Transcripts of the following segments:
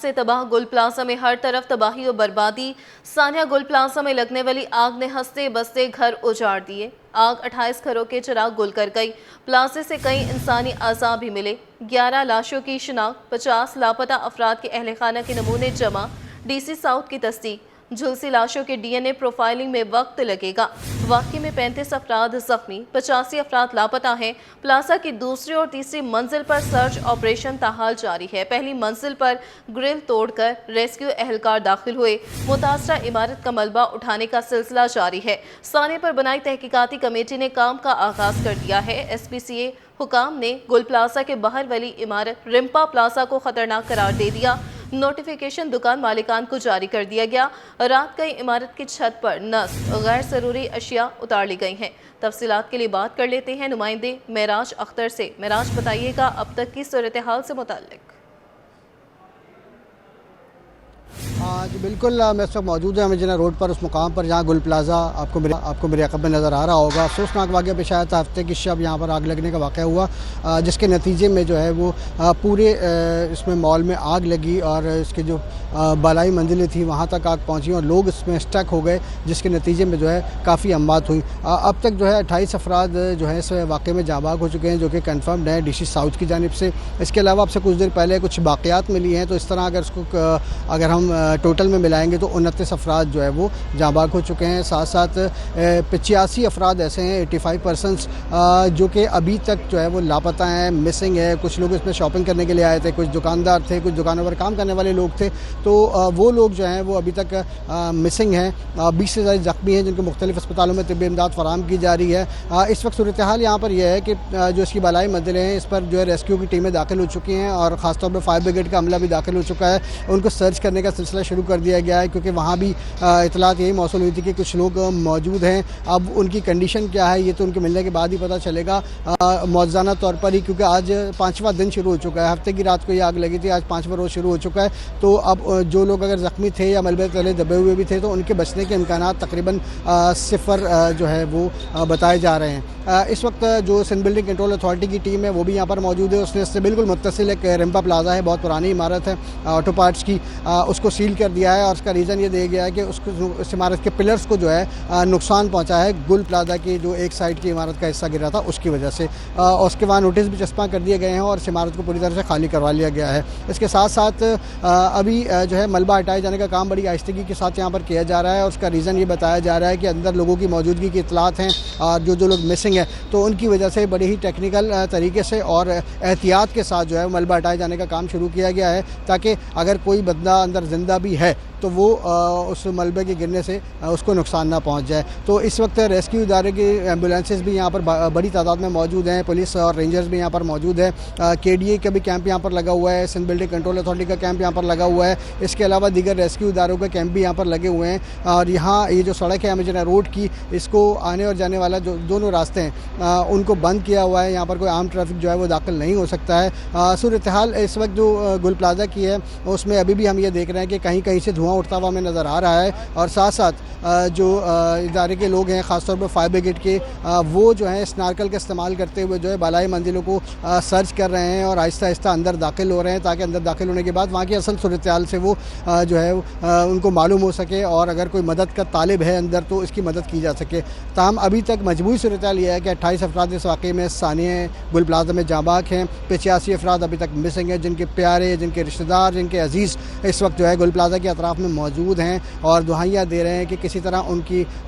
سے تباہ گل پلازا میں ہر طرف تباہی و بربادی۔ ثانیہ گل پلازا میں لگنے والی آگ نے ہنستے بستے گھر اجاڑ دیے۔ آگ 28 گھروں کے چراغ گل کر گئی۔ پلازے سے کئی انسانی اعضاء بھی ملے۔ 11 لاشوں کی شناخت، 50 لاپتہ افراد کے اہل خانہ کے نمونے جمع، ڈی سی ساؤتھ کی تصدیق۔ جھلسی لاشوں کے ڈی این اے پروفائلنگ میں وقت لگے گا۔ واقعے میں 35 افراد زخمی، 85 افراد لاپتہ ہیں۔ پلازا کی دوسری اور تیسری منزل پر سرچ آپریشن تاحال جاری ہے۔ پہلی منزل پر گرل توڑ کر ریسکیو اہلکار داخل ہوئے۔ متاثرہ عمارت کا ملبہ اٹھانے کا سلسلہ جاری ہے۔ ثانیہ پر بنائی تحقیقاتی کمیٹی نے کام کا آغاز کر دیا ہے۔ ایس پی سی اے حکام نے گل پلازا کے باہر والی عمارت رمپا پلازا کو خطرناک قرار دے دیا۔ نوٹیفیکیشن دکان مالکان کو جاری کر دیا گیا۔ رات کئی عمارت کی چھت پر نصب غیر ضروری اشیاء اتار لی گئی ہیں۔ تفصیلات کے لیے بات کر لیتے ہیں نمائندے معراج اختر سے۔ معراج، بتائیے گا اب تک کی صورتحال سے متعلق۔ جی بالکل، میں اس وقت موجود ہوں مجنہ روڈ پر، اس مقام پر جہاں گل پلازا آپ کو میرے عقب میں نظر آ رہا ہوگا۔ افسوسناک واقعہ پیش آیا تھا ہفتے کی شب، یہاں پر آگ لگنے کا واقعہ ہوا، جس کے نتیجے میں جو ہے وہ پورے اس میں مال میں آگ لگی اور اس کے جو بالائی منزلیں تھیں وہاں تک آگ پہنچی اور لوگ اس میں اسٹک ہو گئے، جس کے نتیجے میں جو ہے کافی اموات ہوئی۔ اب تک جو ہے 28 افراد جو ہے اس واقعے میں جاں بحق ہو چکے ہیں، جو کہ کنفرمڈ ہیں ڈی سی ساؤتھ کی جانب سے۔ اس کے علاوہ اب سے کچھ دیر پہلے کچھ باقیات ملی ہیں، تو اس طرح اگر ہم ٹوٹل میں ملائیں گے تو 29 افراد جو ہے وہ جاں بحق ہو چکے ہیں۔ ساتھ ساتھ 85 افراد ایسے ہیں 85 پرسنس جو کہ ابھی تک جو ہے وہ لاپتہ ہیں، مسنگ ہے۔ کچھ لوگ اس میں شاپنگ کرنے کے لیے آئے تھے، کچھ دکاندار تھے، کچھ دکانوں پر کام کرنے والے لوگ تھے، تو وہ لوگ جو ہیں وہ ابھی تک مسنگ ہیں۔ 20 سے زائد زخمی ہیں جن کو مختلف اسپتالوں میں طبی امداد فراہم کی جا رہی ہے۔ اس وقت صورتحال یہاں پر یہ ہے کہ جو اس کی بالائی منزلیں ہیں اس پر جو ہے ریسکیو کی ٹیمیں داخل ہو چکی ہیں اور خاص طور پہ فائر بریگیڈ کا عملہ بھی داخل ہو چکا ہے۔ ان کو سرچ کرنے کا سلسلہ شروع کر دیا گیا ہے، کیونکہ وہاں بھی اطلاعات یہی موصول ہوئی تھی کہ کچھ لوگ موجود ہیں۔ اب ان کی کنڈیشن کیا ہے یہ تو ان کے ملنے کے بعد ہی پتہ چلے گا موزانہ طور پر ہی، کیونکہ آج 5واں دن شروع ہو چکا ہے۔ ہفتے کی رات کو یہ آگ لگی تھی، آج 5واں روز شروع ہو چکا ہے۔ تو اب جو لوگ اگر زخمی تھے یا ملبے تلے دبے ہوئے بھی تھے تو ان کے بچنے کے امکانات تقریباً 0 جو ہے وہ بتائے جا رہے ہیں۔ اس وقت جو سندھ بلڈنگ کنٹرول اتھارٹی کی ٹیم ہے وہ بھی یہاں پر موجود ہے۔ اس سے بالکل متصل ایک رمپا پلازا ہے، بہت پرانی عمارت ہے آٹو پارٹس کی، اس کو سیل کر دیا ہے اور اس کا ریزن یہ دیا گیا ہے کہ اس عمارت کے پلرز کو جو ہے نقصان پہنچا ہے گل پلازا کی جو ایک سائڈ کی عمارت کا حصہ گرا تھا اس کی وجہ سے، اس کے بعد نوٹس بھی چسپاں کر دیے گئے ہیں اور اس عمارت کو پوری طرح سے خالی کروا لیا گیا ہے۔ اس کے ساتھ ساتھ ابھی جو ہے ملبہ ہٹائے جانے کا کام بڑی آہستگی کے ساتھ یہاں پر کیا جا رہا ہے اور اس کا ریزن یہ بتایا جا رہا ہے کہ اندر لوگوں کی موجودگی کی اطلاعات ہیں اور جو لوگ مسنگ ہیں تو ان کی وجہ سے بڑی ہی ٹیکنیکل طریقے سے اور احتیاط کے ساتھ جو ہے ملبہ ہٹائے جانے کا کام شروع کیا گیا ہے، تاکہ اگر کوئی بندہ اندر زندہ بھی ہے تو وہ اس ملبے کے گرنے سے اس کو نقصان نہ پہنچ جائے۔ تو اس وقت ریسکیو ادارے کی ایمبولینسز بھی یہاں پر بڑی تعداد میں موجود ہیں، پولیس اور رینجرز بھی یہاں پر موجود ہے، کے ڈی اے کا بھی کیمپ یہاں پر لگا ہوا ہے، سندھ بلڈنگ کنٹرول اتھارٹی کا کیمپ یہاں پر لگا ہوا ہے۔ اس کے علاوہ دیگر ریسکیو اداروں کے کیمپ بھی یہاں پر لگے ہوئے ہیں اور یہاں یہ جو سڑک ہے مجنہ روڈ کی، اس کو آنے اور جانے والا جو دونوں راستے ہیں ان کو بند کیا ہوا ہے، یہاں پر کوئی عام ٹریفک جو ہے وہ داخل نہیں ہو سکتا ہے۔ صورتحال اس وقت جو گل پلازا کی ہے اس میں ابھی بھی ہم یہ دیکھ رہے ہیں کہ کہیں کہیں سے دھواں اٹھتا ہوا ہمیں نظر آ رہا ہے اور ساتھ ساتھ جو ادارے کے لوگ ہیں خاص طور پر فائر بریگیڈ کے، وہ جو ہیں سنارکل کا استعمال کرتے ہوئے جو ہے بالائی منزلوں کو سرچ کر رہے ہیں اور آہستہ آہستہ اندر داخل ہو رہے ہیں، تاکہ اندر داخل ہونے کے بعد وہاں کی اصل صورتحال سے وہ جو ہے ان کو معلوم ہو سکے اور اگر کوئی مدد کا طالب ہے اندر تو اس کی مدد کی جا سکے۔ تاہم ابھی تک مجموعی صورتحال یہ ہے کہ 28 افراد اس واقعے میں ثانیہ گل پلازا میں جاں بحق ہیں، 85 افراد ابھی تک مسنگ ہیں، جن کے پیارے، جن کے رشتہ دار، جن کے عزیز اس وقت جو ہے گل پلازا کے اطراف میں موجود ہیں اور دعائیاں دے رہے ہیں کہ کسی طرح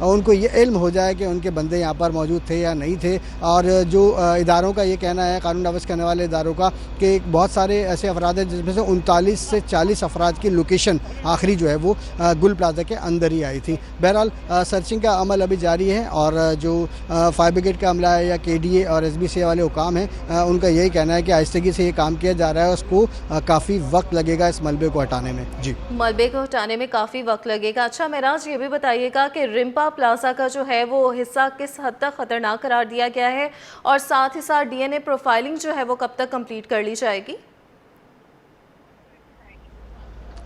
ان کو یہ علم ہو جائے کہ ان کے بندے یہاں پر موجود تھے یا نہیں تھے۔ اور جو اداروں کا یہ کہنا ہے، قانون نافذ کرنے والے اداروں کا، کہ بہت سارے ایسے افراد ہیں جس میں سے 39 سے 40 افراد کی لوکیشن آخری جو ہے وہ گل پلازا کے اندر ہی آئی تھی۔ بہرحال سرچنگ کا عمل ابھی جاری ہے اور جو فائر بریگیڈ کا عملہ ہے یا کے ڈی اے اور ایس بی سی والے حکام ہیں ان کا یہی کہنا ہے کہ آہستگی سے یہ کام کیا جا رہا ہے، اس کو کافی وقت لگے گا اس ملبے کو ہٹانے میں۔ جی، ملبے کو ہٹانے میں کافی وقت لگے گا۔ اچھا معراج، یہ بھی بتائیے گا کہ رمپا پلازا کا جو ہے وہ حصہ کس حد تک خطرناک قرار دیا گیا ہے اور ساتھ ہی ساتھ ڈی این اے پروفائلنگ جو ہے وہ کب تک کمپلیٹ کر لی جائے گی؟